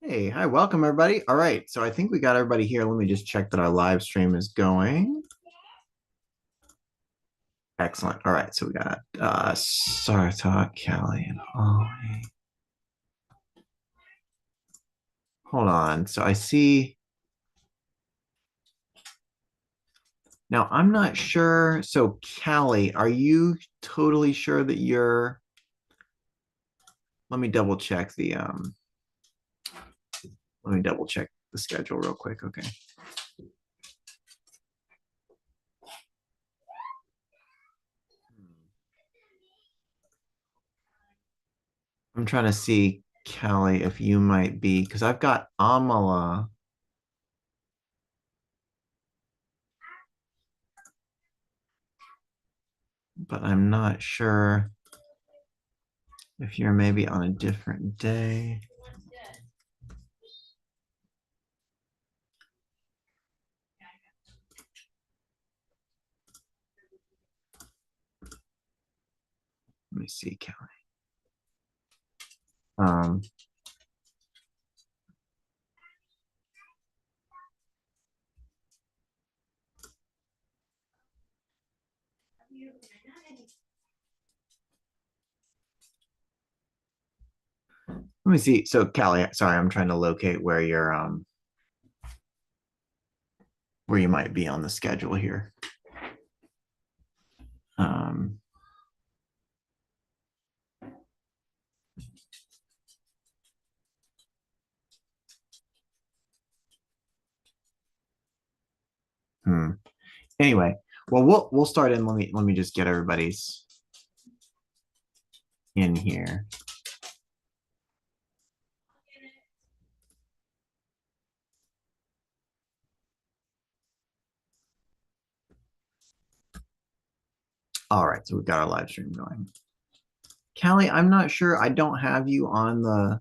Hey, hi, welcome everybody. All right, so I think we got everybody here. Let me just check that our live stream is going. Excellent. All right, so we got Sartok, Callie, and Holly. Hold on. So I see. Now I'm not sure. So Callie, are you totally sure that you're? Let me double check the Let me double check the schedule real quick. Okay. I'm trying to see, Callie, if you might be, because I've got Amala. But I'm not sure if you're maybe on a different day. Let me see, Kelly. Um, Let me see. So, Callie, sorry, I'm trying to locate where you're where you might be on the schedule here. Um, hmm. Anyway, well, we'll start in. Let me just get everybody's in here. All right, so we've got our live stream going. Callie, I'm not sure. I don't have you on the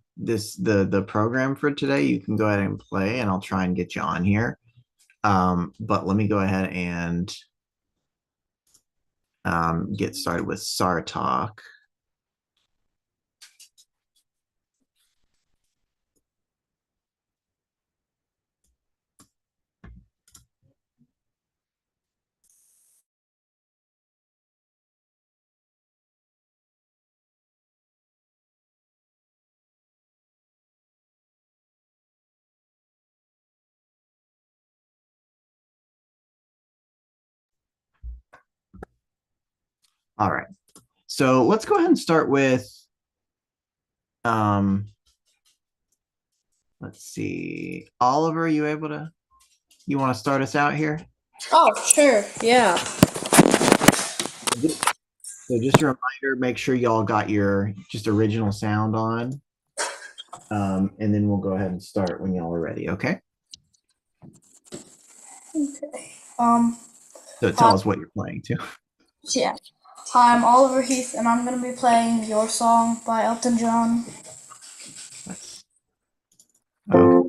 program for today. You can go ahead and play, and I'll try and get you on here. But let me go ahead and get started with Sartok. All right. So let's go ahead and start with, um, let's see. Oliver, you want to start us out here? Oh, sure. Yeah. So just a reminder, make sure y'all got your just original sound on. And then we'll go ahead and start when y'all are ready, okay? Okay. So Hi. tell us what you're playing too. Yeah. Hi, I'm Oliver Heath, and I'm gonna be playing Your Song by Elton John. Okay.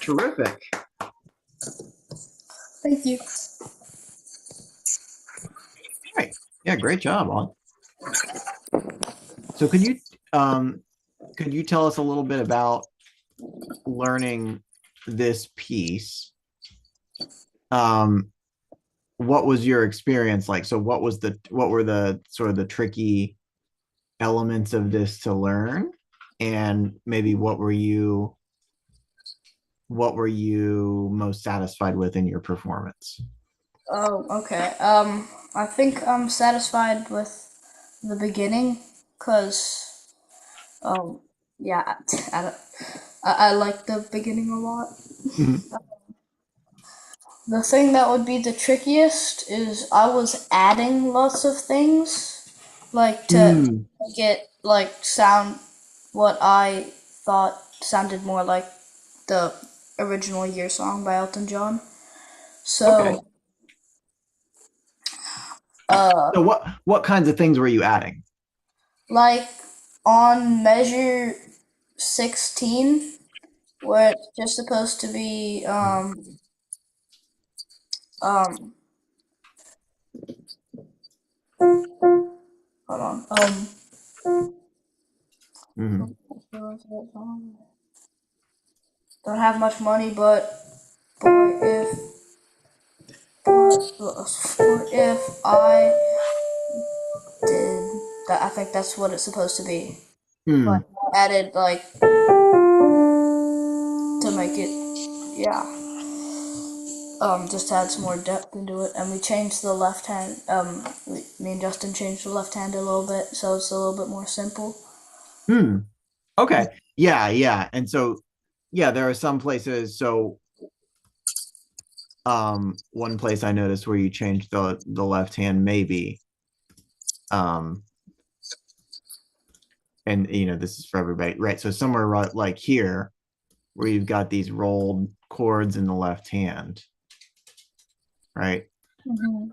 terrific. Thank you. All right. Yeah, great job, Ollie. So could you tell us a little bit about learning this piece? Um, what was your experience like? So what were the sort of the tricky elements of this to learn? And maybe what were you most satisfied with in your performance? Oh, okay. I think I'm satisfied with the beginning, cause yeah, I, don't- I like the beginning a lot. Mhm. The thing that would be the trickiest is I was adding lots of things, like to Mm, make it like sound what I thought sounded more like the original Year song by Elton John. okay. So, uh, So what kinds of things were you adding? like on measure 16, where it's just supposed to be um hold on Mhm. don't have much money, but for if I did that, I think that's what it's supposed to be. But Mm, I added like to make it, yeah, just add some more depth into it, and we changed the left hand. Me and Justin changed the left hand a little bit, so it's a little bit more simple. mm. Okay. Yeah, yeah. And so yeah, there are some places. So one place I noticed where you changed the left hand maybe. Um and this is for everybody, right? So somewhere right like here where you've got these rolled chords in the left hand, right? Mm-hmm.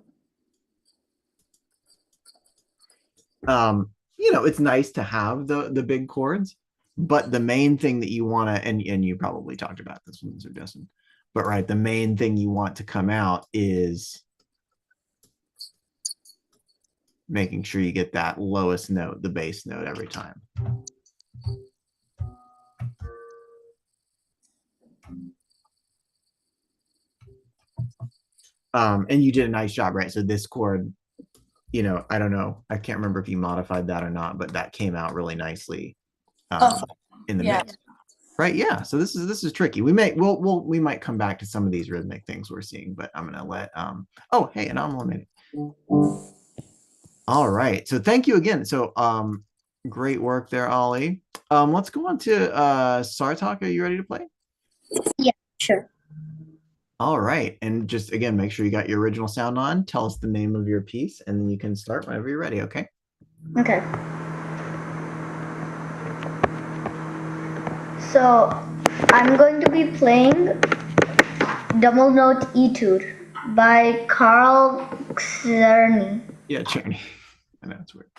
It's nice to have the big chords, but the main thing that you want to, and you probably talked about this one, Sir Justin, but right, the main thing you want to come out is making sure you get that lowest note, the bass note every time. And you did a nice job, right? So this chord, I don't know, I can't remember if you modified that or not, but that came out really nicely Oh, in the yeah. mix. Right, yeah. So this is tricky. We might come back to some of these rhythmic things we're seeing, but I'm gonna let oh hey, and I'm eliminated. All right. So thank you again. So great work there, Ollie. Let's go on to Sartok. Are you ready to play? Yeah, sure. All right. And just again, make sure you got your original sound on. Tell us the name of your piece, and then you can start whenever you're ready, okay? Okay. So I'm going to be playing Double Note Etude by Carl Czerny. Yeah, Journey. I know it's weird.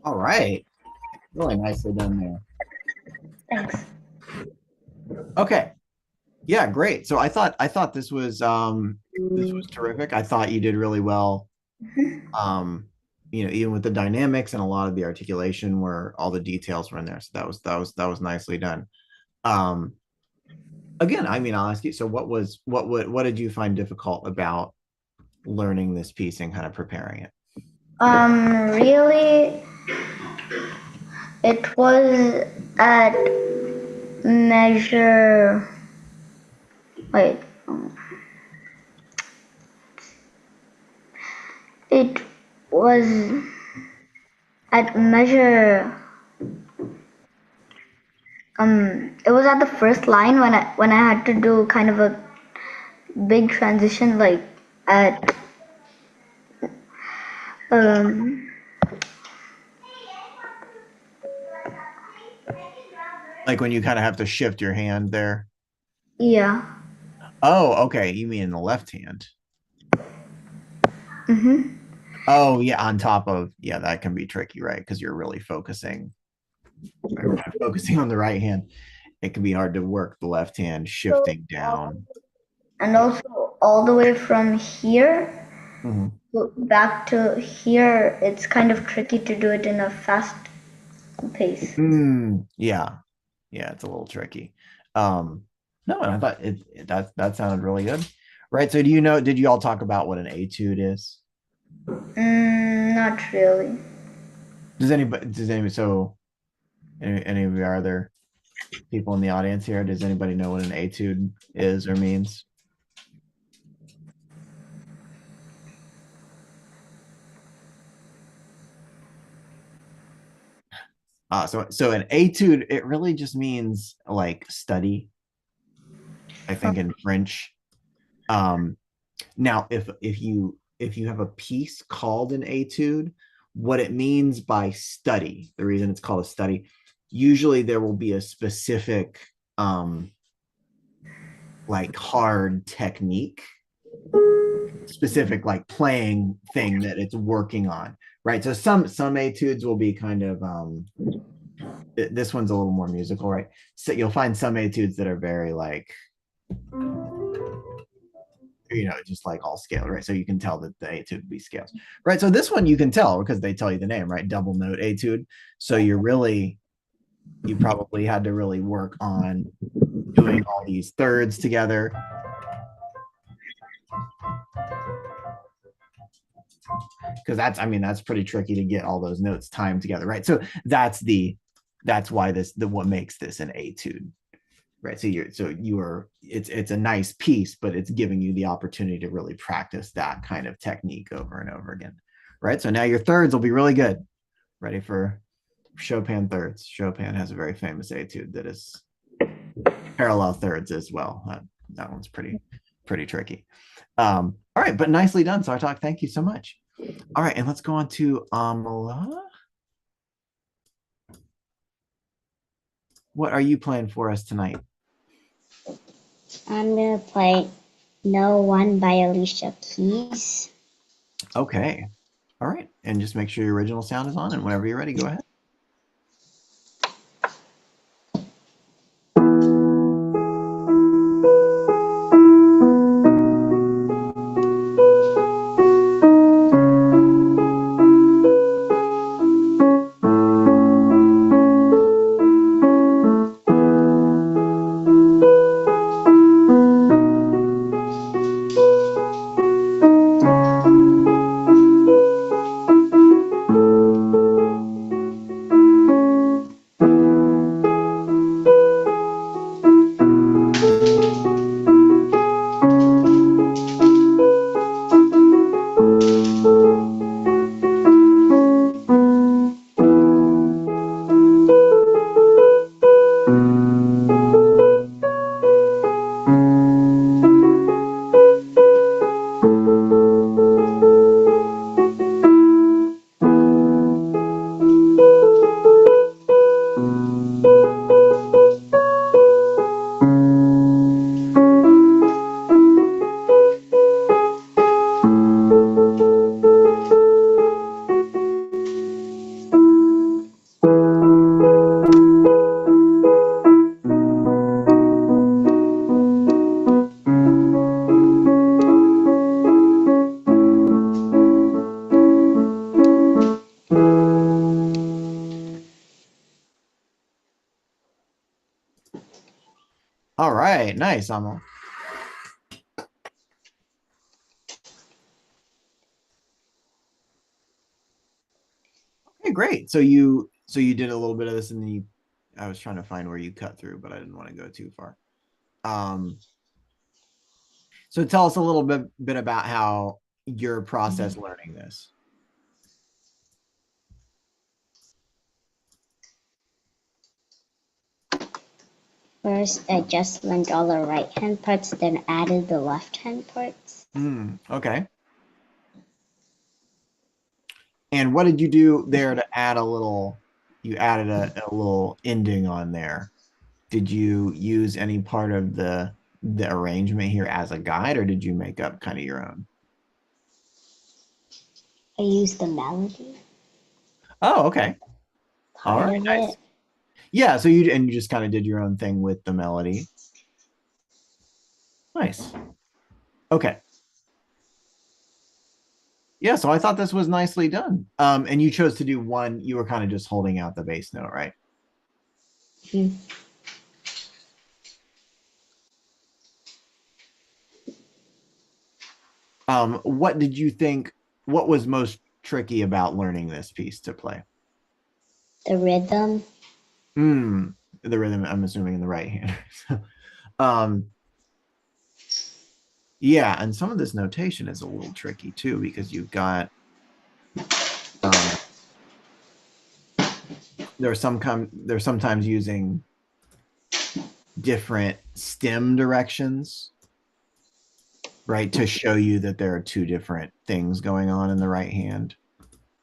All right. Really nicely done there. Thanks. Okay. Yeah, great. So I thought this was terrific. I thought you did really well. Um, even with the dynamics and a lot of the articulation where all the details were in there. So that was nicely done. Um, again, I mean, I'll ask you, so what did you find difficult about learning this piece and kind of preparing it? Really, it was at measure. Wait, it was at measure. It was at the first line when I had to do kind of a big transition, like at um Like when you kind of have to shift your hand there. yeah. Oh, okay. You mean in the left hand. Mm-hmm. Oh, yeah, on top of, yeah, that can be tricky, right? Because you're really focusing on the right hand. It can be hard to work the left hand So, shifting down. and Yeah. also all the way from here Mhm. back to here, it's kind of tricky to do it in a fast pace. Yeah. Yeah, it's a little tricky. No, and I thought that sounded really good. Right. So did you all talk about what an etude is? Not really. So any of the other people in the audience here, does anybody know what an etude is or means? So an etude, it really just means like study, I think in French. Um, Now, if you have a piece called an etude, what it means by study, the reason it's called a study, usually there will be a specific like hard technique, specific like playing thing that it's working on, right? So some etudes will be kind of this one's a little more musical, right? So you'll find some etudes that are very like just like all scaled, right? So you can tell that the etude would be scales, right? So this one you can tell because they tell you the name, right? Double note etude. So you probably had to really work on doing all these thirds together because that's pretty tricky to get all those notes timed together, right? So that's why what makes this an etude, right? It's a nice piece, but it's giving you the opportunity to really practice that kind of technique over and over again, right? So now your thirds will be really good. Ready for Chopin thirds? Chopin has a very famous etude that is parallel thirds as well. That one's pretty tricky. All right, but nicely done, Sartok. Thank you so much. All right, and let's go on to Amala. What are you playing for us tonight? I'm gonna play No One by Alicia Keys. Okay. All right. And just make sure your original sound is on. And whenever you're ready, go ahead. All right, nice, Amo. Okay, great. So you did a little bit of this, and then I was trying to find where you cut through, but I didn't want to go too far. So tell us a little bit about how your process learning this. First, I just learned all the right hand parts, then added the left hand parts. Okay. And what did you do there to add a little? You added a little ending on there. Did you use any part of the arrangement here as a guide, or did you make up kind of your own? I used the melody Oh, okay. All part right, of nice. it. Yeah, so you just kind of did your own thing with the melody. Nice. Okay. Yeah, so I thought this was nicely done. And you chose to do one, you were kind of just holding out the bass note, right? Hmm. What did you think, what was most tricky about learning this piece to play? The rhythm. The rhythm, I'm assuming in the right hand. um, yeah, and some of this notation is a little tricky too, because you've got um, they're sometimes using different stem directions, right, to show you that there are two different things going on in the right hand,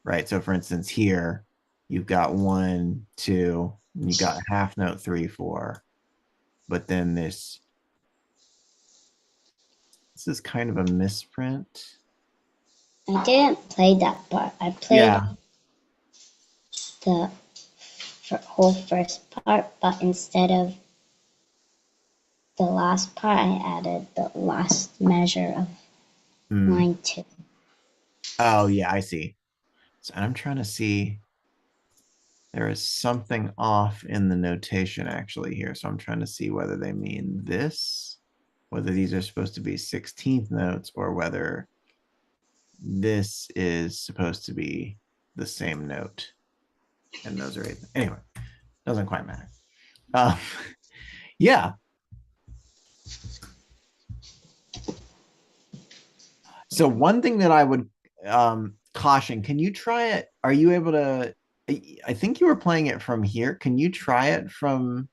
right? So for instance, here you've got 1, 2, and you've got a half note 3, 4, but then this is kind of a misprint. I didn't play that part. I played Yeah. the whole first part, but instead of the last part, I added the last measure of Mm. line 2. Oh, yeah, I see. So I'm trying to see. There is something off in the notation actually here. So I'm trying to see whether they mean this, whether these are supposed to be 16th notes, or whether this is supposed to be the same note. And those are 8th. Anyway, doesn't quite matter. Yeah. So one thing that I would caution, can you try it? Are you able to? I think you were playing it from here. Can you try it from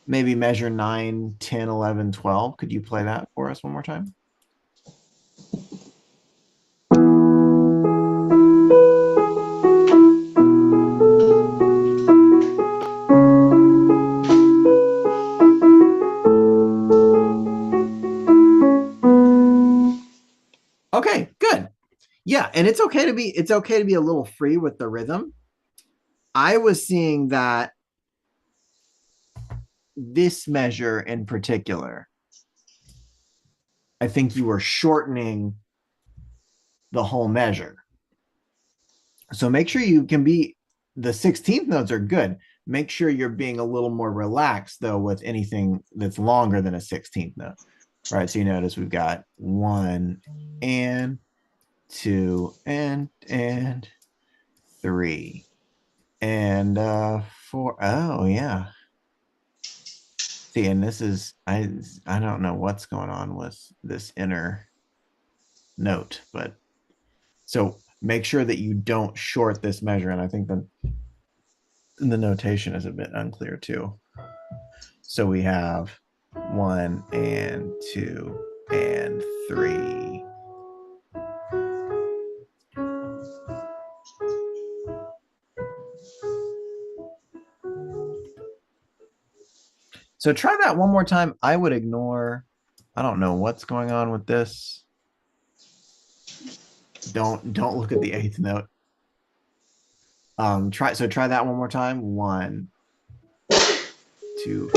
maybe measure 9, 10, 11, 12? Could you play that for us one more time? Okay, good. Yeah, and it's okay to be a little free with the rhythm. I was seeing that this measure in particular, I think you were shortening the whole measure. So make sure you can be, the 16th notes are good. Make sure you're being a little more relaxed though with anything that's longer than a 16th note. Right. So you notice we've got 1 and 2 and 3 and 4. Oh yeah. See, and this is I don't know what's going on with this inner note, but so make sure that you don't short this measure. And I think the notation is a bit unclear too. So we have 1 and 2 and 3. So try that one more time. I would ignore, I don't know what's going on with this. Don't look at the 8th note. Try that one more time. 1, 2.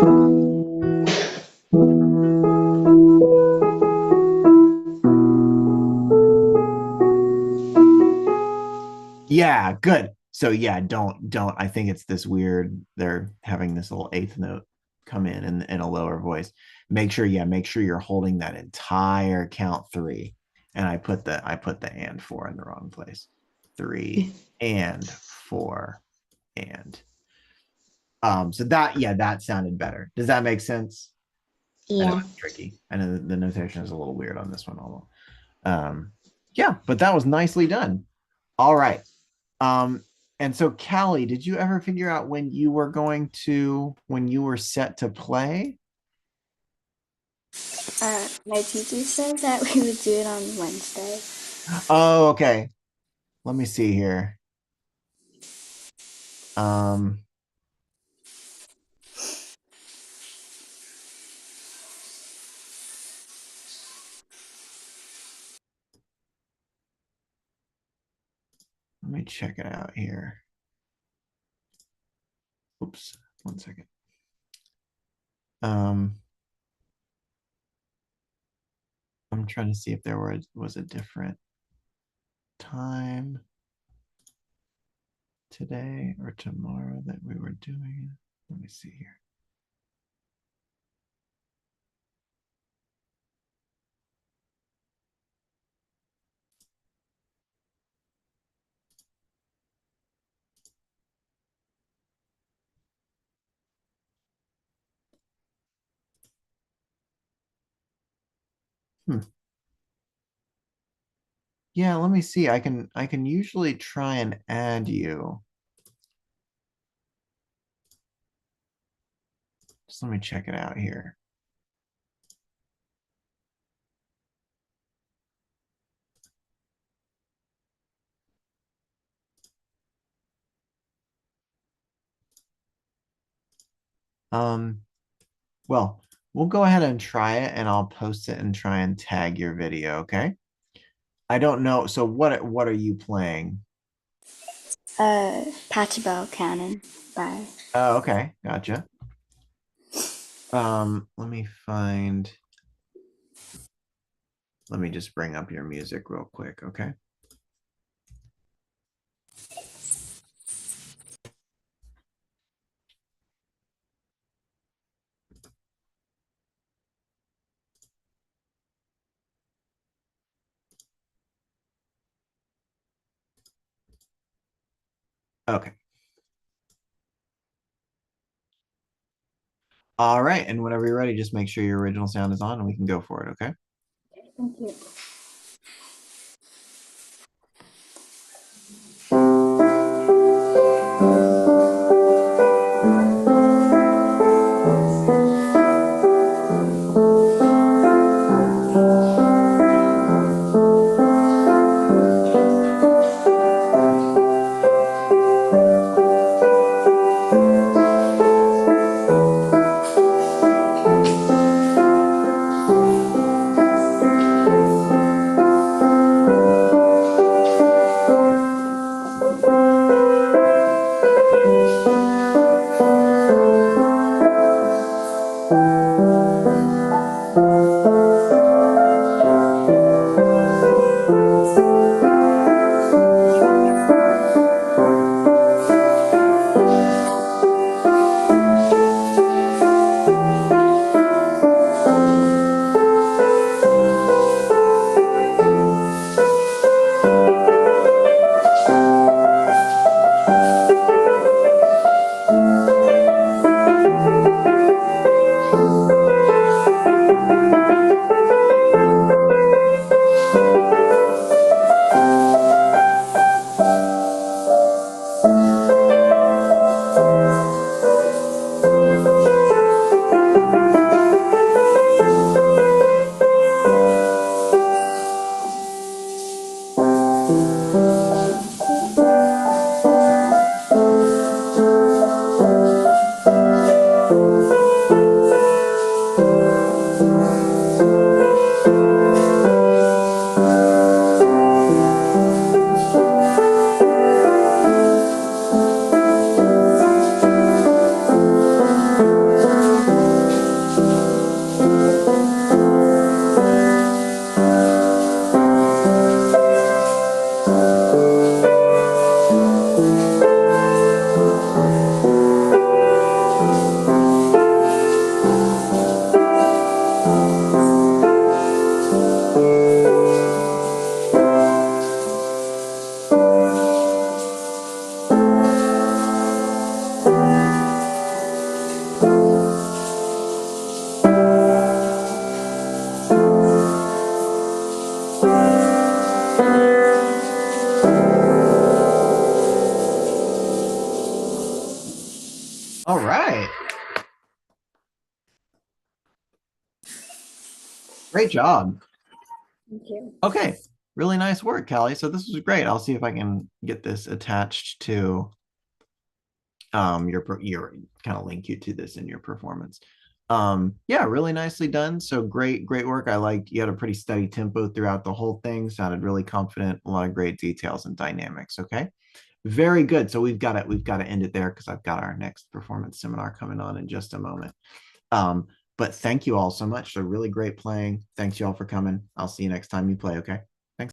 Yeah, good. So yeah, don't. I think it's this weird. They're having this little 8th note come in a lower voice. Make sure you're holding that entire count 3. And I put the and 4 in the wrong place. 3 and 4 and. So that sounded better. Does that make sense? I know Yeah. it's tricky. I know the notation is a little weird on this one, although. Yeah, but that was nicely done. All right. And so Callie, did you ever figure out when you were set to play? My teacher said that we would do it on Wednesday. Oh, okay. Let me see here. Um, let me check it out here. Oops, 1 second. I'm trying to see if there was a different time today or tomorrow that we were doing. Let me see here. Yeah, let me see. I can usually try and add you. Just let me check it out here. Well, we'll go ahead and try it and I'll post it and try and tag your video, okay? I don't know. So what are you playing? Pachelbel Cannon by. Oh, okay, gotcha. Let me just bring up your music real quick, okay? Okay. All right, and whenever you're ready, just make sure your original sound is on and we can go for it, okay? Thank you. Great job. Thank you. Okay, really nice work, Callie. So this was great. I'll see if I can get this attached to your kind of link you to this in your performance. Yeah, really nicely done. So great work. I like you had a pretty steady tempo throughout the whole thing. Sounded really confident. A lot of great details and dynamics. Okay, very good. So we've got to end it there because I've got our next performance seminar coming on in just a moment. But thank you all so much. So really great playing. Thanks you all for coming. I'll see you next time you play. Okay.